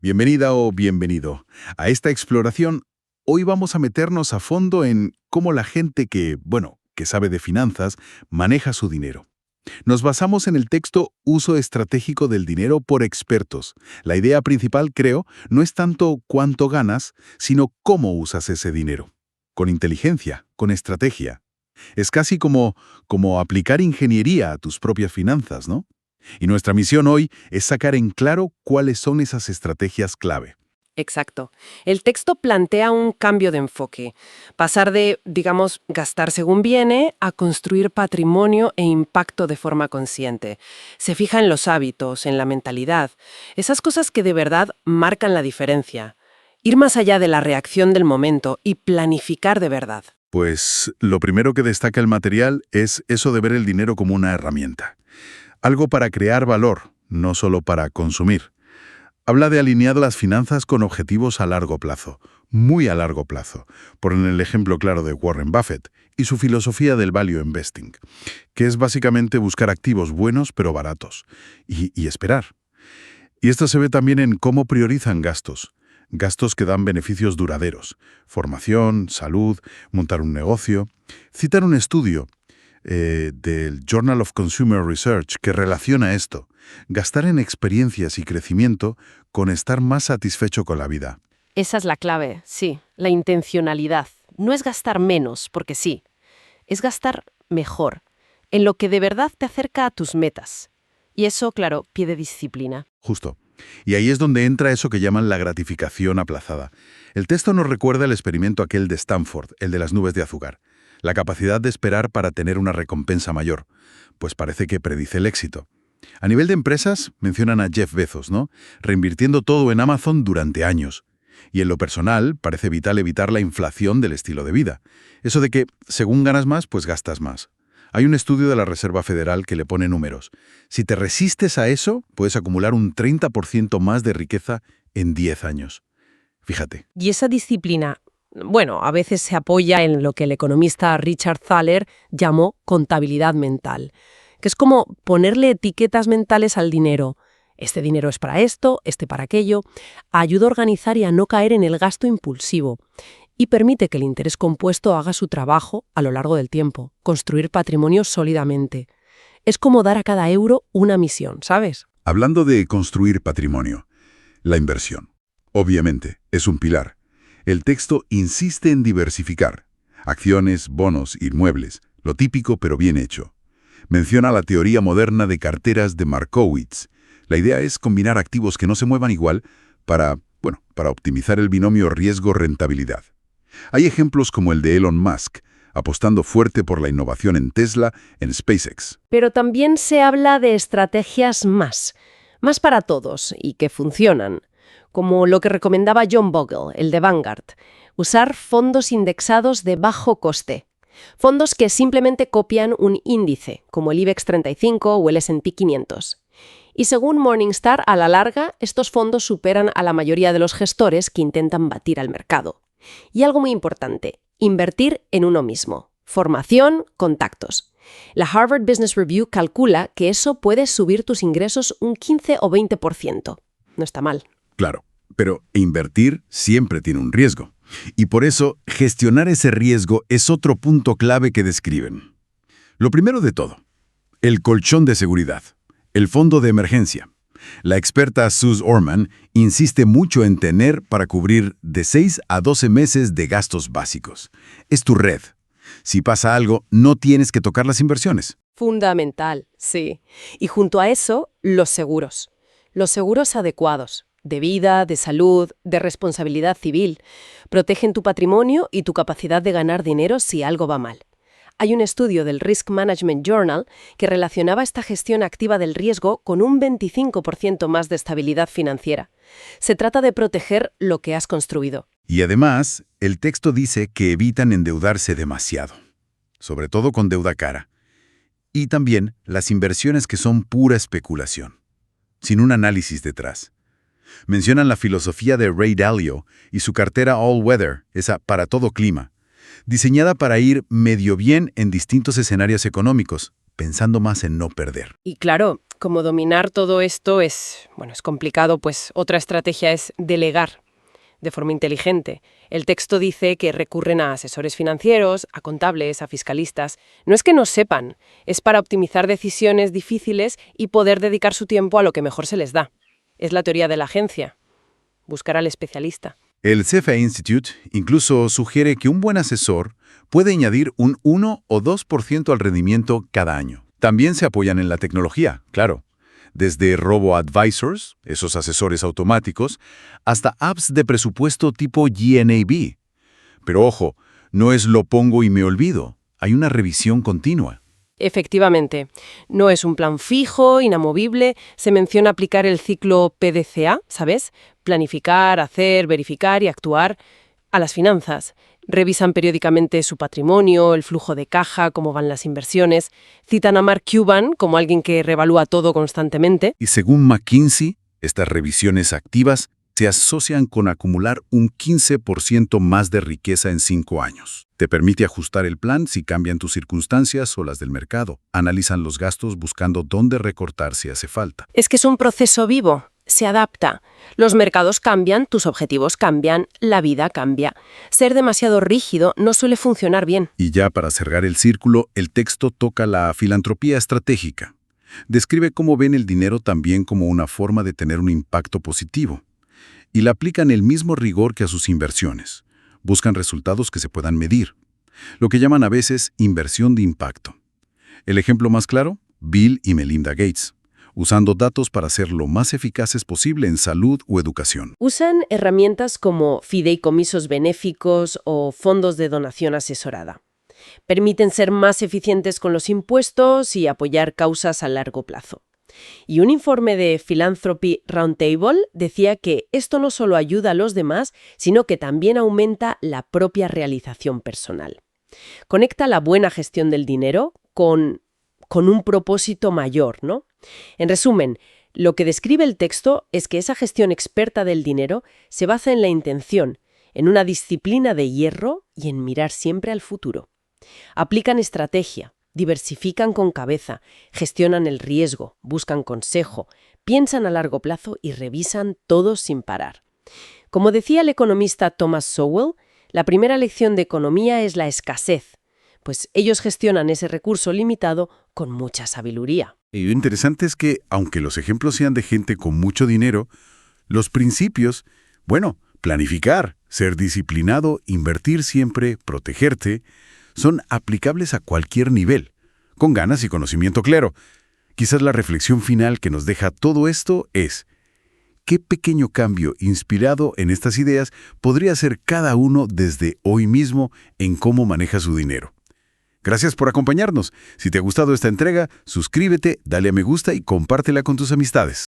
Bienvenida o bienvenido a esta exploración. Hoy vamos a meternos a fondo en cómo la gente que sabe de finanzas, maneja su dinero. Nos basamos en el texto Uso estratégico del dinero por expertos. La idea principal, creo, no es tanto cuánto ganas, sino cómo usas ese dinero. Con inteligencia, con estrategia. Es casi como aplicar ingeniería a tus propias finanzas, ¿no? Y nuestra misión hoy es sacar en claro cuáles son esas estrategias clave. Exacto. El texto plantea un cambio de enfoque. Pasar de, digamos, gastar según viene a construir patrimonio e impacto de forma consciente. Se fija en los hábitos, en la mentalidad, esas cosas que de verdad marcan la diferencia. Ir más allá de la reacción del momento y planificar de verdad. Pues lo primero que destaca el material es eso de ver el dinero como una herramienta. Algo para crear valor, no solo para consumir. Habla de alinear las finanzas con objetivos a largo plazo, muy a largo plazo. Ponen el ejemplo claro de Warren Buffett y su filosofía del value investing, que es básicamente buscar activos buenos pero baratos y esperar. Y esto se ve también en cómo priorizan gastos. Gastos que dan beneficios duraderos. Formación, salud, montar un negocio. Citar un estudio del Journal of Consumer Research que relaciona esto, gastar en experiencias y crecimiento con estar más satisfecho con la vida. Esa es la clave, sí, la intencionalidad. No es gastar menos, porque sí. Es gastar mejor, en lo que de verdad te acerca a tus metas. Y eso, claro, pide disciplina. Justo. Y ahí es donde entra eso que llaman la gratificación aplazada. El texto nos recuerda el experimento aquel de Stanford, el de las nubes de azúcar. La capacidad de esperar para tener una recompensa mayor. Pues parece que predice el éxito. A nivel de empresas, mencionan a Jeff Bezos, ¿no? Reinvirtiendo todo en Amazon durante años. Y en lo personal, parece vital evitar la inflación del estilo de vida. Eso de que, según ganas más, pues gastas más. Hay un estudio de la Reserva Federal que le pone números. Si te resistes a eso, puedes acumular un 30% más de riqueza en 10 años. Fíjate. Y esa disciplina, bueno, a veces se apoya en lo que el economista Richard Thaler llamó contabilidad mental, que es como ponerle etiquetas mentales al dinero. Este dinero es para esto, este para aquello. Ayuda a organizar y a no caer en el gasto impulsivo. Y permite que el interés compuesto haga su trabajo a lo largo del tiempo, construir patrimonio sólidamente. Es como dar a cada euro una misión, ¿sabes? Hablando de construir patrimonio, la inversión. Obviamente, es un pilar. El texto insiste en diversificar. Acciones, bonos, inmuebles, lo típico pero bien hecho. Menciona la teoría moderna de carteras de Markowitz. La idea es combinar activos que no se muevan igual para optimizar el binomio riesgo-rentabilidad. Hay ejemplos como el de Elon Musk, apostando fuerte por la innovación en Tesla, en SpaceX. Pero también se habla de estrategias más para todos y que funcionan, como lo que recomendaba John Bogle, el de Vanguard, usar fondos indexados de bajo coste. Fondos que simplemente copian un índice, como el IBEX 35 o el S&P 500. Y según Morningstar, a la larga, estos fondos superan a la mayoría de los gestores que intentan batir al mercado. Y algo muy importante, invertir en uno mismo. Formación, contactos. La Harvard Business Review calcula que eso puede subir tus ingresos un 15 o 20%. No está mal. Claro, pero invertir siempre tiene un riesgo. Y por eso, gestionar ese riesgo es otro punto clave que describen. Lo primero de todo, el colchón de seguridad, el fondo de emergencia. La experta Suze Orman insiste mucho en tener para cubrir de 6 a 12 meses de gastos básicos. Es tu red. Si pasa algo, no tienes que tocar las inversiones. Fundamental, sí. Y junto a eso, los seguros. Los seguros adecuados. De vida, de salud, de responsabilidad civil. Protegen tu patrimonio y tu capacidad de ganar dinero si algo va mal. Hay un estudio del Risk Management Journal que relacionaba esta gestión activa del riesgo con un 25% más de estabilidad financiera. Se trata de proteger lo que has construido. Y además, el texto dice que evitan endeudarse demasiado, sobre todo con deuda cara. Y también las inversiones que son pura especulación, sin un análisis detrás. Mencionan la filosofía de Ray Dalio y su cartera All Weather, esa para todo clima, diseñada para ir medio bien en distintos escenarios económicos, pensando más en no perder. Y claro, como dominar todo esto es complicado, pues otra estrategia es delegar de forma inteligente. El texto dice que recurren a asesores financieros, a contables, a fiscalistas. No es que no sepan, es para optimizar decisiones difíciles y poder dedicar su tiempo a lo que mejor se les da. Es la teoría de la agencia, buscar al especialista. El CFA Institute incluso sugiere que un buen asesor puede añadir un 1 o 2% al rendimiento cada año. También se apoyan en la tecnología, claro. Desde robo-advisors, esos asesores automáticos, hasta apps de presupuesto tipo GNAB. Pero ojo, no es lo pongo y me olvido. Hay una revisión continua. Efectivamente, no es un plan fijo, inamovible. Se menciona aplicar el ciclo PDCA, ¿sabes? Planificar, hacer, verificar y actuar a las finanzas. Revisan periódicamente su patrimonio, el flujo de caja, cómo van las inversiones. Citan a Mark Cuban como alguien que reevalúa todo constantemente. Y según McKinsey, estas revisiones activas se asocian con acumular un 15% más de riqueza en 5 años. Te permite ajustar el plan si cambian tus circunstancias o las del mercado. Analizan los gastos buscando dónde recortar si hace falta. Es que es un proceso vivo. Se adapta. Los mercados cambian, tus objetivos cambian, la vida cambia. Ser demasiado rígido no suele funcionar bien. Y ya para cerrar el círculo, el texto toca la filantropía estratégica. Describe cómo ven el dinero también como una forma de tener un impacto positivo. Y la aplican el mismo rigor que a sus inversiones. Buscan resultados que se puedan medir. Lo que llaman a veces inversión de impacto. El ejemplo más claro, Bill y Melinda Gates, usando datos para ser lo más eficaces posible en salud o educación. Usan herramientas como fideicomisos benéficos o fondos de donación asesorada. Permiten ser más eficientes con los impuestos y apoyar causas a largo plazo. Y un informe de Philanthropy Roundtable decía que esto no solo ayuda a los demás, sino que también aumenta la propia realización personal. Conecta la buena gestión del dinero con un propósito mayor, ¿no? En resumen, lo que describe el texto es que esa gestión experta del dinero se basa en la intención, en una disciplina de hierro y en mirar siempre al futuro. Aplican estrategia, diversifican con cabeza, gestionan el riesgo, buscan consejo, piensan a largo plazo y revisan todo sin parar. Como decía el economista Thomas Sowell, la primera lección de economía es la escasez, pues ellos gestionan ese recurso limitado con mucha sabiduría. Y lo interesante es que, aunque los ejemplos sean de gente con mucho dinero, los principios, planificar, ser disciplinado, invertir siempre, protegerte, son aplicables a cualquier nivel, con ganas y conocimiento claro. Quizás la reflexión final que nos deja todo esto es: ¿qué pequeño cambio inspirado en estas ideas podría hacer cada uno desde hoy mismo en cómo maneja su dinero? Gracias por acompañarnos. Si te ha gustado esta entrega, suscríbete, dale a me gusta y compártela con tus amistades.